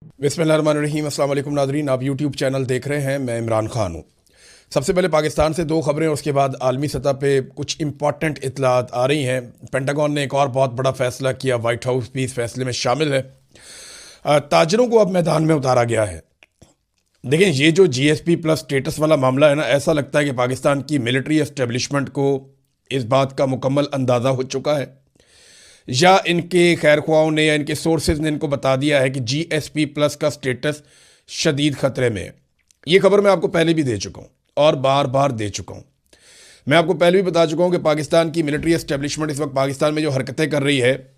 बिस्मिल्लाहिर्रहमानिर्रहीम। अस्सलाम वालेकुम नाज़रीन, आप यूट्यूब चैनल देख रहे हैं। मैं इमरान खान हूँ। सबसे पहले पाकिस्तान से दो खबरें, उसके बाद आलमी सतह पे कुछ इंपॉर्टेंट इतलात आ रही हैं। पेंटागन ने एक और बहुत बड़ा फैसला किया, वाइट हाउस भी इस फैसले में शामिल है। ताजरों को अब मैदान में उतारा गया है। देखिए, ये जो GSP प्लस स्टेटस वाला मामला है ना, ऐसा लगता है कि पाकिस्तान की मिलिट्री एस्टेब्लिशमेंट को इस बात का मुकम्मल अंदाज़ा हो चुका है, या इनके खैर ख्वाहों ने या इनके सोर्सेज ने इनको बता दिया है कि GSP प्लस का स्टेटस शदीद खतरे में है। ये खबर मैं आपको पहले भी दे चुका हूँ और बार बार दे चुका हूँ। मैं आपको पहले भी बता चुका हूँ कि पाकिस्तान की मिलिट्री एस्टेब्लिशमेंट इस वक्त पाकिस्तान में जो हरकतें कर रही है,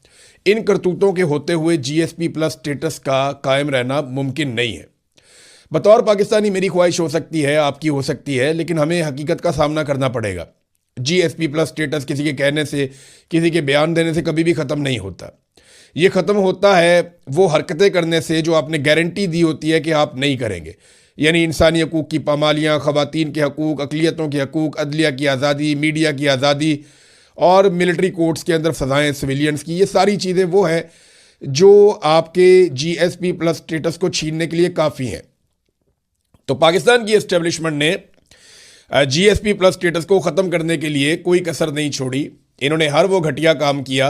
इन करतूतों के होते हुए GSP प्लस स्टेटस का कायम रहना मुमकिन नहीं है। बतौर पाकिस्तानी मेरी ख्वाहिश हो सकती है, आपकी हो सकती है, लेकिन हमें हकीकत का सामना करना पड़ेगा। GSP प्लस स्टेटस किसी के कहने से, किसी के बयान देने से कभी भी ख़त्म नहीं होता। ये ख़त्म होता है वो हरकतें करने से जो आपने गारंटी दी होती है कि आप नहीं करेंगे, यानी इंसानी हकूक़ की पामालियाँ, ख़वातीन के हकूक़, अक़लियतों के हकूक़, अदलिया की आज़ादी, मीडिया की आज़ादी और मिलिट्री कोर्ट्स के अंदर सज़ाएँ सिविलियंस की। ये सारी चीज़ें वो हैं जो आपके GSP प्लस स्टेटस को छीनने के लिए काफ़ी हैं। तो पाकिस्तान की एस्टेब्लिशमेंट ने GSP प्लस स्टेटस को ख़त्म करने के लिए कोई कसर नहीं छोड़ी। इन्होंने हर वो घटिया काम किया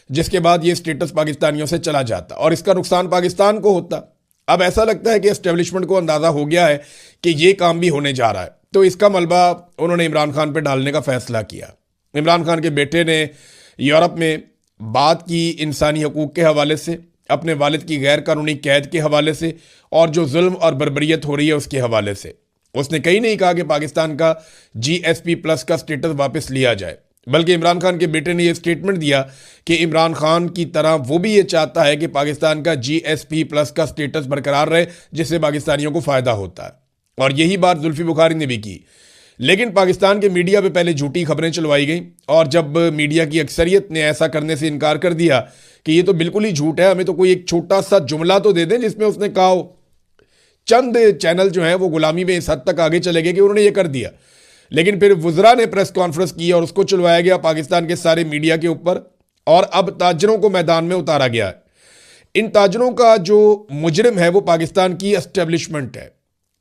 जिसके बाद ये स्टेटस पाकिस्तानियों से चला जाता और इसका नुकसान पाकिस्तान को होता। अब ऐसा लगता है कि एस्टेब्लिशमेंट को अंदाज़ा हो गया है कि ये काम भी होने जा रहा है, तो इसका मलबा उन्होंने इमरान खान पर डालने का फैसला किया। इमरान खान के बेटे ने यूरोप में बात की इंसानी हकूक़ के हवाले से, अपने वालिद की गैर कानूनी कैद के हवाले से और जो जुल्म और बर्बरियत हो रही है उसके हवाले से। उसने कहीं नहीं कहा कि पाकिस्तान का GSP प्लस का स्टेटस वापस लिया जाए, बल्कि इमरान खान के बेटे ने यह स्टेटमेंट दिया कि इमरान खान की तरह वो भी ये चाहता है कि पाकिस्तान का GSP प्लस का स्टेटस बरकरार रहे, जिससे पाकिस्तानियों को फ़ायदा होता है। और यही बात जुल्फी बुखारी ने भी की। लेकिन पाकिस्तान के मीडिया पे पहले झूठी खबरें चलवाई गई, और जब मीडिया की अक्सरियत ने ऐसा करने से इनकार कर दिया कि ये तो बिल्कुल ही झूठ है, हमें तो कोई एक छोटा सा जुमला तो दे दें जिसमें उसने कहा हो, चंद चैनल जो हैं वो गुलामी में इस हद तक आगे चले गए कि उन्होंने ये कर दिया। लेकिन फिर वुज़रा ने प्रेस कॉन्फ्रेंस की और उसको चलवाया गया पाकिस्तान के सारे मीडिया के ऊपर, और अब ताजरों को मैदान में उतारा गया है। इन ताजरों का जो मुजरिम है वो पाकिस्तान की एस्टेब्लिशमेंट है,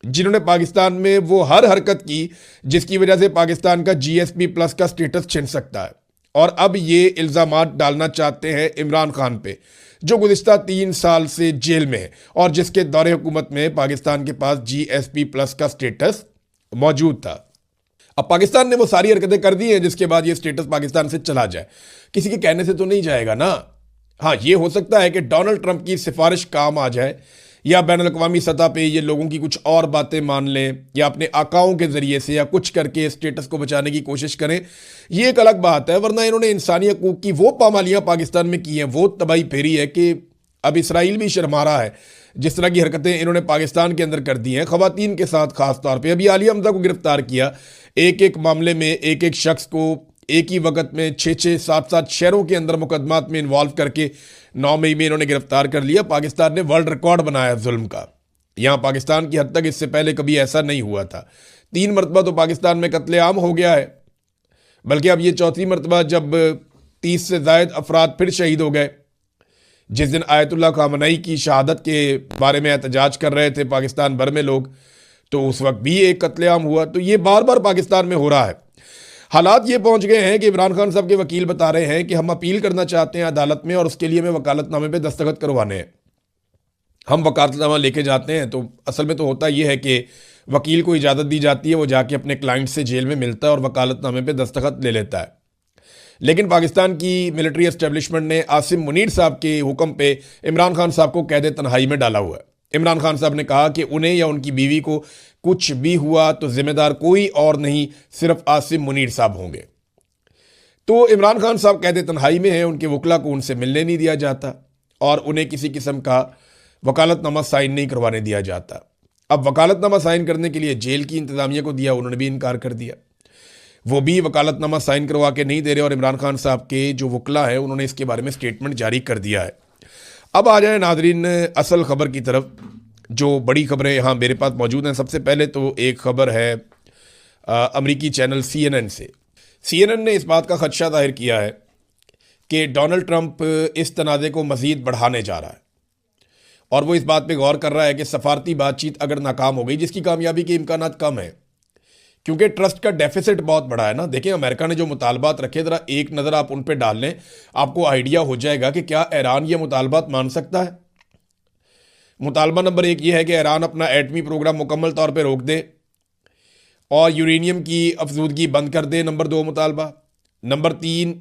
जिन्होंने पाकिस्तान में वो हर हरकत की जिसकी वजह से पाकिस्तान का GSP प्लस का स्टेटस छिन सकता है। और अब ये इल्ज़ामात डालना चाहते हैं इमरान खान पे, जो गुज़िश्ता 3 साल से जेल में है और जिसके दौरे हुकूमत में पाकिस्तान के पास GSP प्लस का स्टेटस मौजूद था। अब पाकिस्तान ने वो सारी हरकतें कर दी हैं जिसके बाद ये स्टेटस पाकिस्तान से चला जाए। किसी के कहने से तो नहीं जाएगा ना। हाँ, ये हो सकता है कि डोनाल्ड ट्रंप की सिफारिश काम आ जाए, या बैनुल-अक़वामी सतह पे ये लोगों की कुछ और बातें मान लें, या अपने आकाओं के ज़रिए से या कुछ करके स्टेटस को बचाने की कोशिश करें। ये एक अलग बात है, वरना इन्होंने इंसानी हकूक़ की वो पामालियाँ पाकिस्तान में की हैं, वो तबाही फेरी है कि अब इसराइल भी शर्मा रहा है जिस तरह की हरकतें इन्होंने पाकिस्तान के अंदर कर दी हैं, ख़वातीन के साथ ख़ास तौर पर। अभी आलिया हमज़ा को गिरफ्तार किया, एक एक मामले में एक एक शख्स को एक ही वक्त में 6-6, 7-7 शहरों के अंदर मुकदमात में इन्वॉल्व करके 9 मई में इन्होंने गिरफ्तार कर लिया। पाकिस्तान ने वर्ल्ड रिकॉर्ड बनाया जुल्म का। यहाँ पाकिस्तान की हद तक इससे पहले कभी ऐसा नहीं हुआ था। 3 मरतबा तो पाकिस्तान में कत्लेआम हो गया है, बल्कि अब ये चौथी मरतबा जब 30 से ज़ायद अफराद फिर शहीद हो गए। जिस दिन आयतुल्लाह ख़ामनई की शहादत के बारे में एहतजाज कर रहे थे पाकिस्तान भर में लोग, तो उस वक्त भी एक कत्लेआम हुआ। तो ये बार बार पाकिस्तान में हो रहा है। हालात ये पहुंच गए हैं कि इमरान खान साहब के वकील बता रहे हैं कि हम अपील करना चाहते हैं अदालत में, और उसके लिए हमें वकालतनामे पे दस्तखत करवाने हैं। हम वकालतनामा लेके जाते हैं तो असल में तो होता ये है कि वकील को इजाज़त दी जाती है, वो जाके अपने क्लाइंट से जेल में मिलता है और वकालतनामे पे दस्तखत ले लेता है। लेकिन पाकिस्तान की मिलिट्री एस्टेब्लिशमेंट ने आसिम मुनीर साहब के हुक्म पे इमरान खान साहब को कैद तन्हाई में डाला हुआ है। इमरान खान साहब ने कहा कि उन्हें या उनकी बीवी को कुछ भी हुआ तो जिम्मेदार कोई और नहीं, सिर्फ आसिम मुनीर साहब होंगे। तो इमरान खान साहब कैद तन्हाई में हैं, उनके वकला को उनसे मिलने नहीं दिया जाता और उन्हें किसी किस्म का वकालतनामा साइन नहीं करवाने दिया जाता। अब वकालतनामा साइन करने के लिए जेल की इंतज़ामिया को दिया, उन्होंने भी इनकार कर दिया। वो भी वकालतनामा साइन करवा के नहीं दे रहे, और इमरान खान साहब के जो वकला है उन्होंने इसके बारे में स्टेटमेंट जारी कर दिया है। अब आ जाए नाजरीन असल खबर की तरफ, जो बड़ी खबरें यहाँ मेरे पास मौजूद हैं। सबसे पहले तो एक खबर है अमरीकी चैनल CNN से। CNN ने इस बात का खदशा जाहिर किया है कि डोनाल्ड ट्रंप इस तनाज़े को मज़ीद बढ़ाने जा रहा है, और वो इस बात पे गौर कर रहा है कि सफारती बातचीत अगर नाकाम हो गई, जिसकी कामयाबी के इम्कानात कम है क्योंकि ट्रस्ट का डेफिसिट बहुत बड़ा है ना। देखिए अमेरिका ने जो मुतालबात रखे, ज़रा एक नज़र आप उन पे डाल लें, आपको आइडिया हो जाएगा कि क्या ईरान ये मुतालबात मान सकता है। मुतालबा नंबर 1 ये है कि ईरान अपना एटमी प्रोग्राम मुकम्मल तौर पर रोक दे और यूरेनियम की अफजूदगी बंद कर दे, नंबर 2 मुतालबा। नंबर 3,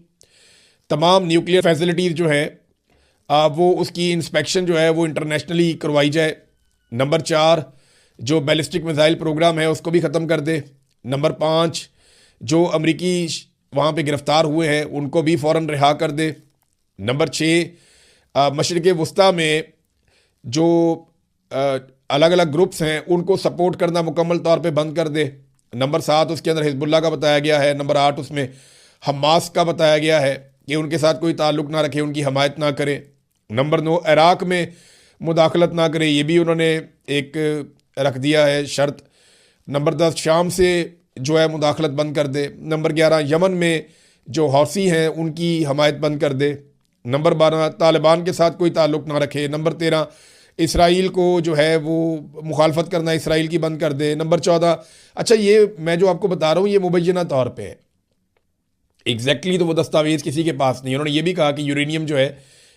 तमाम न्यूक्लियर फैसिलिटीज़ जो है वो उसकी इंस्पेक्शन जो है वो इंटरनेशनली करवाई जाए। नंबर 4, जो बैलिस्टिक मिसाइल प्रोग्राम है उसको भी ख़त्म कर दे। नंबर 5, जो अमरीकी वहाँ पे गिरफ्तार हुए हैं उनको भी फ़ौरन रिहा कर दे। नंबर 6, मशरिक़ वस्ता में जो अलग अलग ग्रुप्स हैं उनको सपोर्ट करना मुकम्मल तौर पे बंद कर दे। नंबर 7, उसके अंदर हिजबुल्लाह का बताया गया है। नंबर 8, उसमें हमास का बताया गया है कि उनके साथ कोई ताल्लुक़ ना रखे, उनकी हमायत ना करे। नंबर 9, इराक़ में मुदाखलत ना करे, ये भी उन्होंने एक रख दिया है शर्त। नंबर 10, शाम से जो है मुदाखलत बंद कर दे। नंबर 11, यमन में जो हौसी हैं उनकी हमायत बंद कर दे। नंबर 12, तालिबान के साथ कोई ताल्लुक़ ना रखे। नंबर 13, इसराइल को जो है वो मुखालफत करना इसराइल की बंद कर दे। नंबर 14, अच्छा ये मैं जो आपको बता रहा हूँ ये मुबैना तौर पे है, एग्जैक्टली तो वो दस्तावेज़ किसी के पास नहीं है। उन्होंने ये भी कहा कि यूरेनियम जो है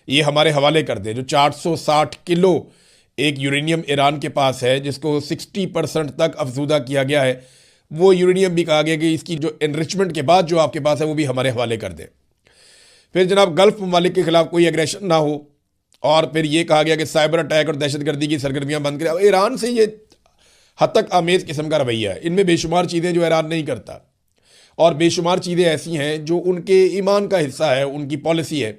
ये हमारे हवाले कर दे। जो 460 किलो एक यूरेनियम ईरान के पास है जिसको 60% तक अफजूदा किया गया है, वो यूरेनियम भी कहा गया कि इसकी जो एनरिचमेंट के बाद जो आपके पास है वो भी हमारे हवाले कर दे। फिर जनाब गल्फ ममालिक के खिलाफ कोई एग्रेशन ना हो, और फिर ये कहा गया कि साइबर अटैक और दहशतगर्दी की सरगर्मियाँ बंद करें। ईरान से ये हद तक आमेज किस्म का रवैया है, इनमें बेशुमार चीज़ें जो ईरान नहीं करता और बेशुमार चीज़ें ऐसी हैं जो उनके ईमान का हिस्सा है, उनकी पॉलिसी है।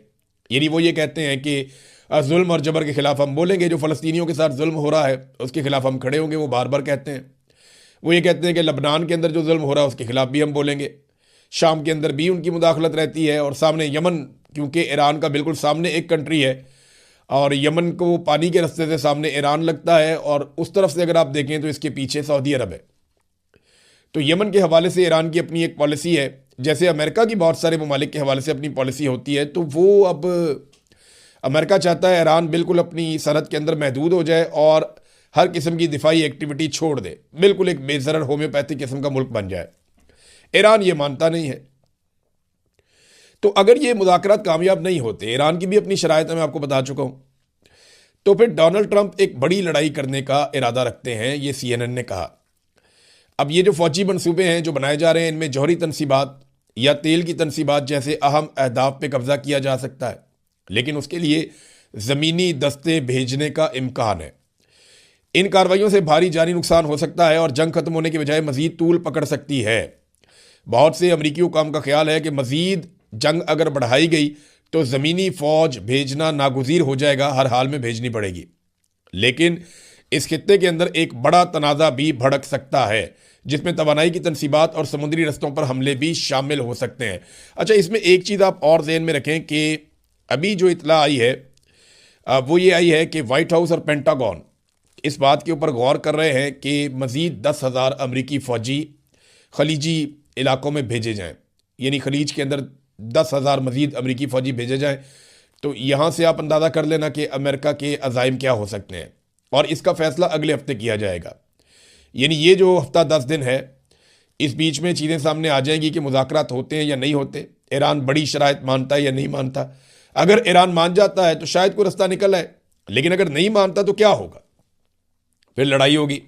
यानी वो ये कहते हैं कि जुल्म और जबर के खिलाफ हम बोलेंगे, जो फ़लस्तीनियों के साथ जुल्म हो रहा है उसके खिलाफ हम खड़े होंगे, वो बार बार कहते हैं। वो ये कहते हैं कि लबनान के अंदर जो जुल्म हो रहा है उसके खिलाफ भी हम बोलेंगे, शाम के अंदर भी उनकी मुदाखलत रहती है, और सामने यमन, क्योंकि ईरान का बिल्कुल सामने एक कंट्री है और यमन को पानी के रास्ते से सामने ईरान लगता है, और उस तरफ से अगर आप देखें तो इसके पीछे सऊदी अरब है। तो यमन के हवाले से ईरान की अपनी एक पॉलिसी है, जैसे अमेरिका की बहुत सारे ममालिक के हवाले से अपनी पॉलिसी होती है। तो वो अब अमेरिका चाहता है ईरान बिल्कुल अपनी सरहद के अंदर महदूद हो जाए और हर किस्म की दिफाई एक्टिविटी छोड़ दे, बिल्कुल एक बेज़रर होम्योपैथिक किस्म का मुल्क बन जाए। ईरान ये मानता नहीं है। तो अगर ये मुज़ाकरात कामयाब नहीं होते, ईरान की भी अपनी शराइत मैं आपको बता चुका हूँ, तो फिर डोनाल्ड ट्रंप एक बड़ी लड़ाई करने का इरादा रखते हैं, ये CNN ने कहा। अब ये जो फौजी मनसूबे हैं जो बनाए जा रहे हैं, इनमें जौहरी तनसीबात या तेल की तनसीबात जैसे अहम अहदाफ पे कब्जा किया जा सकता है, लेकिन उसके लिए ज़मीनी दस्ते भेजने का इम्कान है। इन कार्रवाइयों से भारी जानी नुकसान हो सकता है और जंग खत्म होने के बजाय मजीद तूल पकड़ सकती है। बहुत से अमरीकी हुकाम का ख्याल है कि मजीद जंग अगर बढ़ाई गई तो ज़मीनी फ़ौज भेजना नागुज़ीर हो जाएगा, हर हाल में भेजनी पड़ेगी। लेकिन इस खित्ते के अंदर एक बड़ा तनाज़ा भी भड़क सकता है जिसमें तवानाई की तनसीबात और समुद्री रस्तों पर हमले भी शामिल हो सकते हैं। अच्छा, इसमें एक चीज़ आप और ज़हन में रखें कि अभी जो इतला आई है वो ये आई है कि वाइट हाउस और पेंटागन इस बात के ऊपर गौर कर रहे हैं कि मज़ीद 10,000 अमरीकी फ़ौजी खलीजी इलाकों में भेजे जाएँ, यानी खलीज के अंदर 10,000 मज़ीद अमरीकी फ़ौजी भेजे जाएँ। तो यहाँ से आप अंदाज़ा कर लेना कि अमेरिका के अज़ाइम क्या हो सकते हैं, और इसका फ़ैसला अगले हफ्ते किया जाएगा। यानी ये जो हफ्ता 10 दिन है, इस बीच में चीज़ें सामने आ जाएंगी कि मुज़ाकरात होते हैं या नहीं होते, ईरान बड़ी शराइत मानता है या नहीं मानता। अगर ईरान मान जाता है तो शायद कोई रास्ता निकल आए, लेकिन अगर नहीं मानता तो क्या होगा? फिर लड़ाई होगी,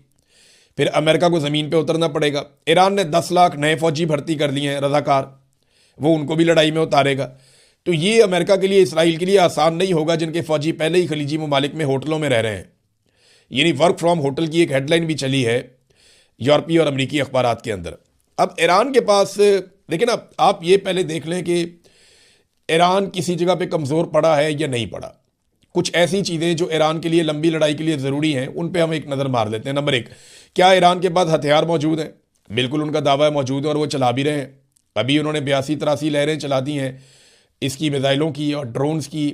फिर अमेरिका को ज़मीन पे उतरना पड़ेगा। ईरान ने 10 लाख नए फ़ौजी भर्ती कर लिए हैं, रज़ाकार, वो उनको भी लड़ाई में उतारेगा। तो ये अमेरिका के लिए, इसराइल के लिए आसान नहीं होगा, जिनके फ़ौजी पहले ही खलीजी ममालिक में होटलों में रह रहे हैं। यानी वर्क फ्रॉम होटल की एक हेडलाइन भी चली है यूरोपीय और अमरीकी अखबारात के अंदर। अब ईरान के पास देखिए ना, आप ये पहले देख लें कि ईरान किसी जगह पे कमज़ोर पड़ा है या नहीं पड़ा। कुछ ऐसी चीज़ें जो ईरान के लिए लंबी लड़ाई के लिए ज़रूरी हैं, उन पे हम एक नज़र मार लेते हैं। नंबर 1, क्या ईरान के पास हथियार मौजूद हैं? बिल्कुल उनका दावा है मौजूद है, और वो चला भी रहे हैं। अभी उन्होंने 82-83 लहरें चला दी हैं इसकी, मिसाइलों की और ड्रोन्स की,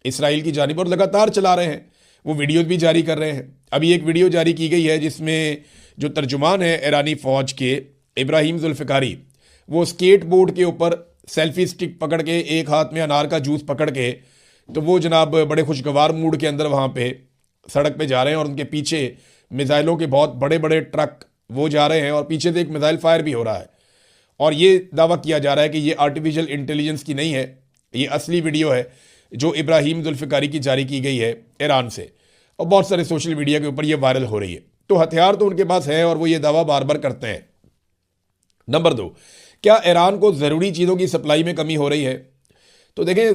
इसराइल की जानिब, और लगातार चला रहे हैं। वो वीडियोज़ भी जारी कर रहे हैं। अभी एक वीडियो जारी की गई है जिसमें जो तर्जुमान है ईरानी फ़ौज के, इब्राहिम जुल्फ़िकारी, वो स्केट बोर्ड के ऊपर सेल्फी स्टिक पकड़ के, एक हाथ में अनार का जूस पकड़ के, तो वो जनाब बड़े खुशगवार मूड के अंदर वहाँ पे सड़क पे जा रहे हैं और उनके पीछे मिसाइलों के बहुत बड़े बड़े ट्रक वो जा रहे हैं और पीछे से एक मिसाइल फायर भी हो रहा है। और ये दावा किया जा रहा है कि ये आर्टिफिशियल इंटेलिजेंस की नहीं है, ये असली वीडियो है जो इब्राहिम जुल्फ़िकारी की जारी की गई है ईरान से, और बहुत सारे सोशल मीडिया के ऊपर ये वायरल हो रही है। तो हथियार तो उनके पास है और वो ये दावा बार बार करते हैं। नंबर 2, क्या ईरान को ज़रूरी चीज़ों की सप्लाई में कमी हो रही है? तो देखें,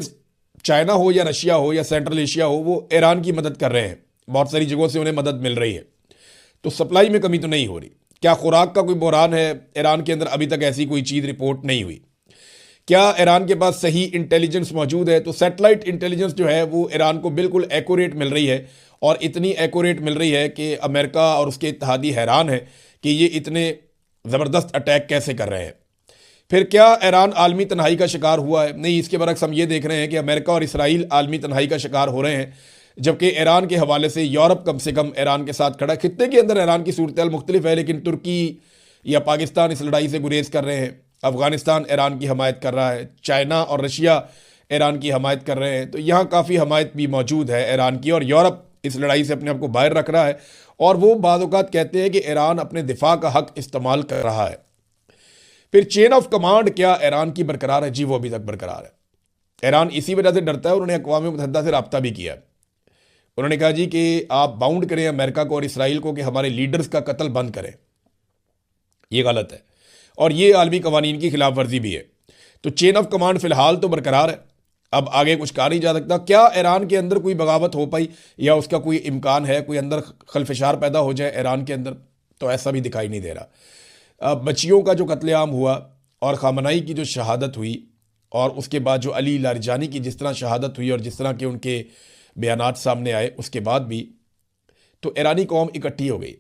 चाइना हो या रशिया हो या सेंट्रल एशिया हो, वो ईरान की मदद कर रहे हैं, बहुत सारी जगहों से उन्हें मदद मिल रही है, तो सप्लाई में कमी तो नहीं हो रही। क्या खुराक का कोई बहरान है ईरान के अंदर? अभी तक ऐसी कोई चीज़ रिपोर्ट नहीं हुई। क्या ईरान के पास सही इंटेलिजेंस मौजूद है? तो सैटेलाइट इंटेलिजेंस जो है वो ईरान को बिल्कुल एक्यूरेट मिल रही है, और इतनी एक्यूरेट मिल रही है कि अमेरिका और उसके इत्तेहादी हैरान है कि ये इतने ज़बरदस्त अटैक कैसे कर रहे हैं। फिर क्या ईरान आलमी तन्हाई का शिकार हुआ है? नहीं, इसके बरक्स हम ये देख रहे हैं कि अमेरिका और इसराइल आलमी तन्हाई का शिकार हो रहे हैं, जबकि ईरान के हवाले से यूरोप कम से कम ईरान के साथ खड़ा है। खित्ते के अंदर ईरान की सूरत मुख्तलिफ है, लेकिन तुर्की या पाकिस्तान इस लड़ाई से गुरेज कर रहे हैं, अफगानिस्तान ईरान की हमायत कर रहा है, चाइना और रशिया ईरान की हमायत कर रहे हैं। तो यहाँ काफ़ी हमायत भी मौजूद है ईरान की, और यूरोप इस लड़ाई से अपने आप को बाहर रख रहा है, और वो बाज़ औक़ात कहते हैं कि ईरान अपने दिफा का हक इस्तेमाल कर रहा है। फिर चेन ऑफ कमांड क्या ईरान की बरकरार है? जी, वो अभी तक बरकरार है। ईरान इसी वजह से डरता है, उन्होंने अक़वाम मुत्तहिदा से रब्ता भी किया है। उन्होंने कहा जी कि आप बाउंड करें अमेरिका को और इसराइल को कि हमारे लीडर्स का कत्ल बंद करें। ये गलत है और ये आलमी कवानीन की खिलाफ वर्जी भी है। तो चेन ऑफ कमांड फिलहाल तो बरकरार है, अब आगे कुछ कहा नहीं जा सकता। क्या ईरान के अंदर कोई बगावत हो पाई या उसका कोई इम्कान है, कोई अंदर खलफशार पैदा हो जाए ईरान के अंदर? तो ऐसा भी दिखाई नहीं दे रहा। बच्चियों का जो कत्लेआम हुआ और खामनाई की जो शहादत हुई, और उसके बाद जो अली लारिजानी की जिस तरह शहादत हुई और जिस तरह के उनके बयानात सामने आए, उसके बाद भी तो ईरानी कौम इकट्ठी हो गई।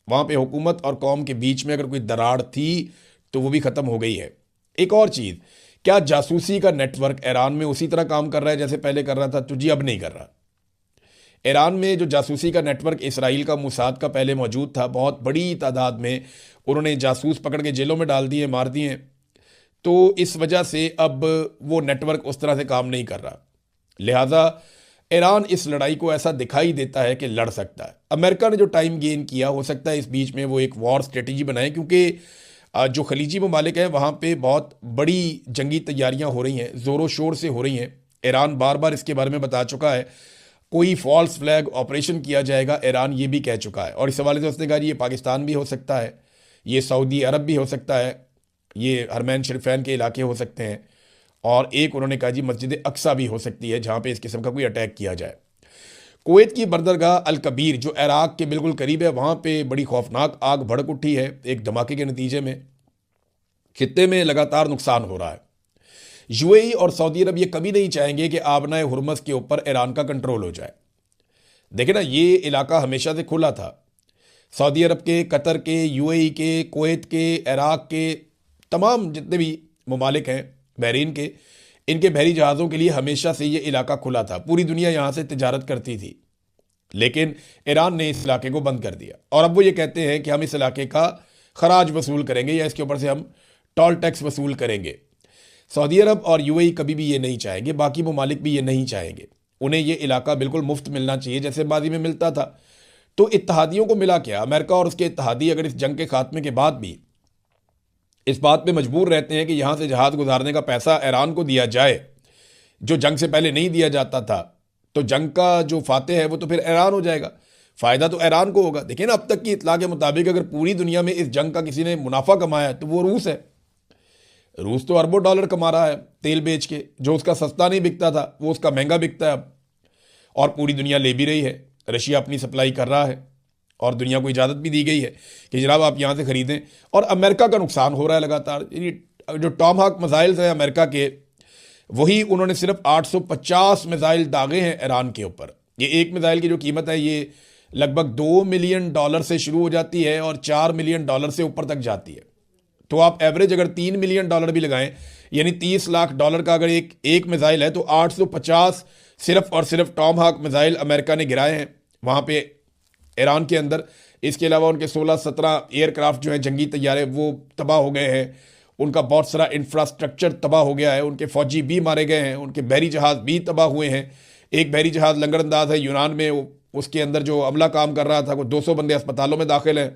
वहाँ पे हुकूमत और कौम के बीच में अगर कोई दरार थी तो वो भी ख़त्म हो गई है। एक और चीज़, क्या जासूसी का नेटवर्क ईरान में उसी तरह काम कर रहा है जैसे पहले कर रहा था? तो जी, अब नहीं कर रहा। ईरान में जो जासूसी का नेटवर्क इसराइल का मोसाद का पहले मौजूद था, बहुत बड़ी तादाद में उन्होंने जासूस पकड़ के जेलों में डाल दिए, मार दिए। तो इस वजह से अब वो नेटवर्क उस तरह से काम नहीं कर रहा। लिहाजा ईरान इस लड़ाई को ऐसा दिखाई देता है कि लड़ सकता है। अमेरिका ने जो टाइम गेन किया, हो सकता है इस बीच में वो एक वॉर स्ट्रेटजी बनाए, क्योंकि जो खलीजी ममालिक हैं वहाँ पे बहुत बड़ी जंगी तैयारियाँ हो रही हैं, ज़ोरों शोर से हो रही हैं। ईरान बार बार इसके बारे में बता चुका है, कोई फॉल्स फ्लैग ऑपरेशन किया जाएगा, ईरान ये भी कह चुका है। और इस हवाले से उसने कहा ये पाकिस्तान भी हो सकता है, ये सऊदी अरब भी हो सकता है, ये हरमैन शरीफैन के इलाके हो सकते हैं, और एक उन्होंने कहा जी मस्जिद अक्सा भी हो सकती है जहाँ पे इस किस्म का कोई अटैक किया जाए। कुवैत की बंदरगाह अल कबीर जो इराक के बिल्कुल करीब है, वहाँ पे बड़ी खौफनाक आग भड़क उठी है एक धमाके के नतीजे में। खित्ते में लगातार नुकसान हो रहा है। यूएई और सऊदी अरब ये कभी नहीं चाहेंगे कि आबनाए हुर्मस के ऊपर ईरान का कंट्रोल हो जाए। देखिए ना, ये इलाका हमेशा से खुला था। सऊदी अरब के, कतर के, यूएई के, कुवैत के, इराक के तमाम जितने भी ममालिक हैं, बहरीन के, इनके बहरी जहाज़ों के लिए हमेशा से ये इलाका खुला था। पूरी दुनिया यहाँ से तिजारत करती थी, लेकिन ईरान ने इस इलाके को बंद कर दिया। और अब वो ये कहते हैं कि हम इस इलाके का खराज वसूल करेंगे या इसके ऊपर से हम टोल टैक्स वसूल करेंगे। सऊदी अरब और यूएई कभी भी ये नहीं चाहेंगे, बाकी ममालिक भी ये नहीं चाहेंगे। उन्हें ये इलाका बिल्कुल मुफ्त मिलना चाहिए जैसे माजी में मिलता था। तो इत्तेहादियों को मिला क्या? अमेरिका और उसके इत्तेहादी अगर इस जंग के खात्मे के बाद भी इस बात पे मजबूर रहते हैं कि यहाँ से जहाज़ गुजारने का पैसा ईरान को दिया जाए, जो जंग से पहले नहीं दिया जाता था, तो जंग का जो फातेह है वो तो फिर ईरान हो जाएगा, फ़ायदा तो ईरान को होगा। देखिए ना, अब तक की इत्तला के मुताबिक अगर पूरी दुनिया में इस जंग का किसी ने मुनाफा कमाया है तो वो रूस है। रूस तो अरबों डॉलर कमा रहा है तेल बेच के, जो उसका सस्ता नहीं बिकता था वो उसका महंगा बिकता है अब, और पूरी दुनिया ले भी रही है। रशिया अपनी सप्लाई कर रहा है और दुनिया को इजाज़त भी दी गई है कि जनाब आप यहाँ से ख़रीदें। और अमेरिका का नुकसान हो रहा है लगातार। जो टॉमहॉक मिसाइल्स हैं अमेरिका के, वही उन्होंने सिर्फ 850 मिसाइल दागे हैं ईरान के ऊपर। ये एक मिसाइल की जो कीमत है ये लगभग $2 मिलियन से शुरू हो जाती है और $4 मिलियन से ऊपर तक जाती है। तो आप एवरेज अगर $3 मिलियन भी लगाएं, यानी $30 लाख का अगर एक मिसाइल है, तो 850 सिर्फ और सिर्फ टॉमहॉक मिसाइल अमेरिका ने गिराए हैं वहाँ पे ईरान के अंदर। इसके अलावा उनके 16-17 एयरक्राफ्ट जो हैं जंगी तैयारे वो तबाह हो गए हैं, उनका बहुत सारा इंफ्रास्ट्रक्चर तबाह हो गया है, उनके फौजी भी मारे गए हैं, उनके बहरी जहाज़ भी तबाह हुए हैं। एक बहरी जहाज़ लंगरअंदाज है यूनान में, वो उसके अंदर जो अमला काम कर रहा था, वो 200 बंदे अस्पतालों में दाखिल हैं।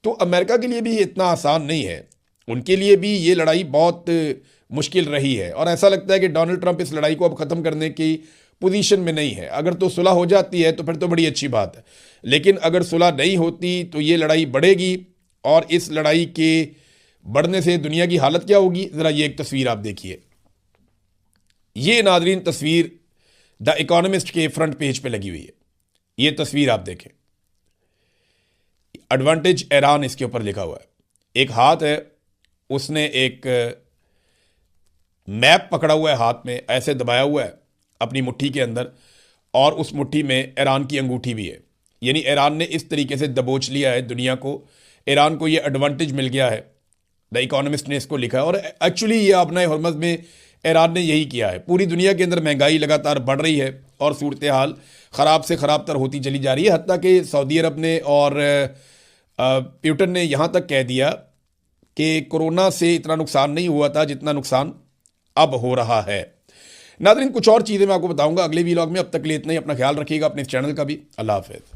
तो अमेरिका के लिए भी ये इतना आसान नहीं है, उनके लिए भी ये लड़ाई बहुत मुश्किल रही है। और ऐसा लगता है कि डोनाल्ड ट्रंप इस लड़ाई को अब ख़त्म करने की पोजीशन में नहीं है। अगर तो सुलह हो जाती है तो फिर तो बड़ी अच्छी बात है, लेकिन अगर सुलह नहीं होती तो ये लड़ाई बढ़ेगी। और इस लड़ाई के बढ़ने से दुनिया की हालत क्या होगी, ज़रा ये एक तस्वीर आप देखिए। ये नाजरीन तस्वीर द इकोनॉमिस्ट के फ्रंट पेज पे लगी हुई है। ये तस्वीर आप देखें, एडवांटेज ईरान इसके ऊपर लिखा हुआ है। एक हाथ है, उसने एक मैप पकड़ा हुआ है हाथ में, ऐसे दबाया हुआ है अपनी मुट्ठी के अंदर, और उस मुट्ठी में ईरान की अंगूठी भी है। यानी ईरान ने इस तरीके से दबोच लिया है दुनिया को, ईरान को ये एडवांटेज मिल गया है। द इकोनॉमिस्ट ने इसको लिखा है। और एक्चुअली ये आबना हरमज़ में ईरान ने यही किया है। पूरी दुनिया के अंदर महंगाई लगातार बढ़ रही है और सूरत हाल ख़राब से ख़राब तर होती चली जा रही है। हत्ता कि सऊदी अरब ने और पुतिन ने यहाँ तक कह दिया कि कोरोना से इतना नुकसान नहीं हुआ था जितना नुकसान अब हो रहा है। नाज़रीन, कुछ और चीज़ें मैं आपको बताऊंगा अगले वीलॉग में। अब तक के लिए इतना ही। अपना ख्याल रखिएगा, अपने इस चैनल का भी। अल्लाह हाफ़िज़।